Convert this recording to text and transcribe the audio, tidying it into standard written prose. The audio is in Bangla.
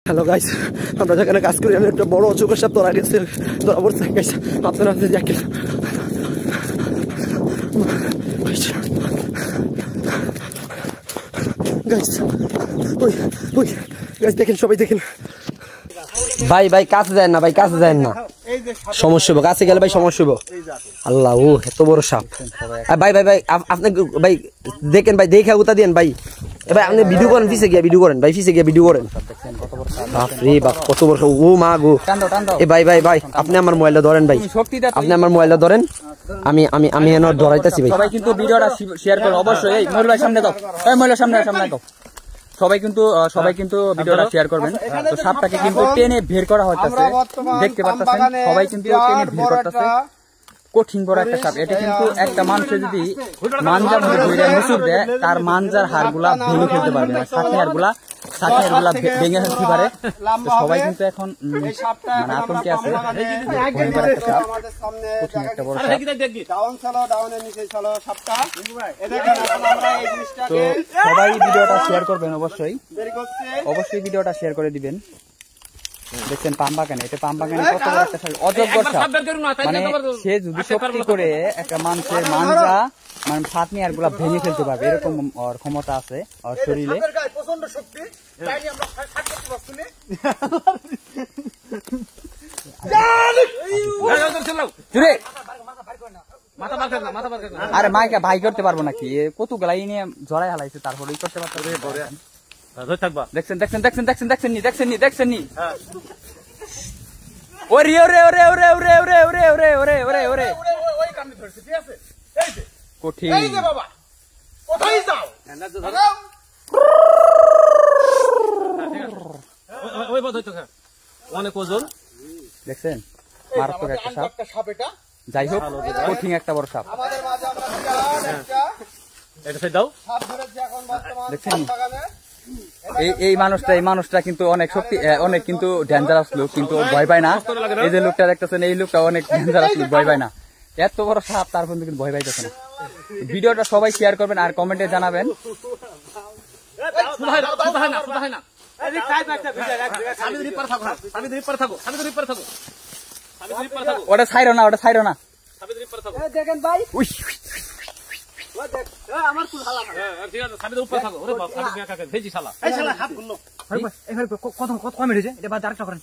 হ্যালো গাইস, আমরা যেখানে কাজ করি আমি একটা বড় চোখের সাপ ধরা গেছে, ধরা পড়ছে গাইস। আপনারা দেখেন গাইস, ওই গাইস দেখেন, সবাই দেখেন। ভাই ভাই কাছে যায় না, ভাই কাছে যায় না, সমস্যা হবে, কাছে গেলে ভাই সমস্যা হবে। আল্লাহ, ও এত বড় সাপ। ভাই ভাই ভাই আপনি ভাই দেখেন, ভাই দেখে উতা দিন ভাই। ভাই আপনি ভিডিও করেন, পিছে গিয়ে ভিডিও করেন, ভাই পিছে গিয়ে ভিডিও করেন। বাপরে বাপ, কত বড়! ও মা গো! এ ভাই ভাই ভাই আপনি আমার মোবাইলটা ধরেন, ভাই আপনি আমার মোবাইলটা ধরেন, আমি আমি আমি এনে ধরাইতেছি ভাই। সবাই কিন্তু ভিডিওটা শেয়ার করো অবশ্যই। এই মহিলার সামনে দাও, এই মহিলার সামনে দাও। সবাই কিন্তু ভিডিওটা শেয়ার করবেন। তো সাপটাকে কিন্তু টেনে বের করা হচ্ছে, দেখতে পাচ্ছেন সবাই কিন্তু টেনে বের করতেছে। কঠিন বড় একটা সাপ। এটা কিন্তু একটা মানুষের যদি মানজার মধ্যে ধরে মুসুর দেয়, তার মানজার হাড়গুলা ভেঙে ফেলতে পারবে না, সাথী হাড়গুলা ভেঙে ফেলতে পারে। তো সবাই কিন্তু এখন মানে আতঙ্কে আছে। ভয়ঙ্কর একটা সাপ, কঠিন একটা বড় সাপ। তো সবাই ভিডিওটা শেয়ার করবেন অবশ্যই, ভিডিওটা শেয়ার করে দিবেন। দেখছেন পামবাগানে, এটা পামবাগানে কত বড় একটা অজগর সাপ। মানে সে যদি শক্তি করে একটা মানুষের মানজা মানে ফাতনি আর গুলা ভেঙে ফেলতে পারবে, এরকম ওর ক্ষমতা আছে ওর শরীরে। আরে মাইকা ভাই করতে পারবো নাকি? কত গেলাই নিয়ে জড়াই হালাইছে, তারপরে করতে পারতে। দেখছেন নি ওরে ওরে ওরে ওরে ওরে ওরে ওরে ওরে ওরে ওরে ওরে ওই কামে ধরছে, ঠিক আছে? এই যে কঠিন, এই যে বাবা কোথায় যাও? ওই বধই তো অনেক ওজন। দেখছেন মারাত্মক একটা সাপ। এটা যাই হোক, কঠিন একটা বড় সাপ। আমাদের মাঝে আমরা এটা সাইড দাও। সাপ ধরেছে এখন বর্তমান বাগানে। এই মানুষটা কিন্তু অনেক শক্তি, অনেক কিন্তু ডেঞ্জারাস লোক, কিন্তু ভয় পায় না। এই যে লোকটা দেখতেছেন, এই লোকটা অনেক ডেঞ্জারাস লোক, ভয় পায় না। এত বড় সাপ, তার কিন্তু ভয় পাইতেছে না। ভিডিওটা সবাই শেয়ার করবেন আর কমেন্টে জানাবেন। ওটা ছাইরো না, দেখেন ভাই, আমার কুল হালা না। ঠিক আছে, সামনে উপরে থাকো। ওরে বাপ, সামনে কাকা ভেজি শালা। এই শালা হাত গুলো। কত কমেন্ট হয়েছে? এটা বাদ আরেকটা করেন।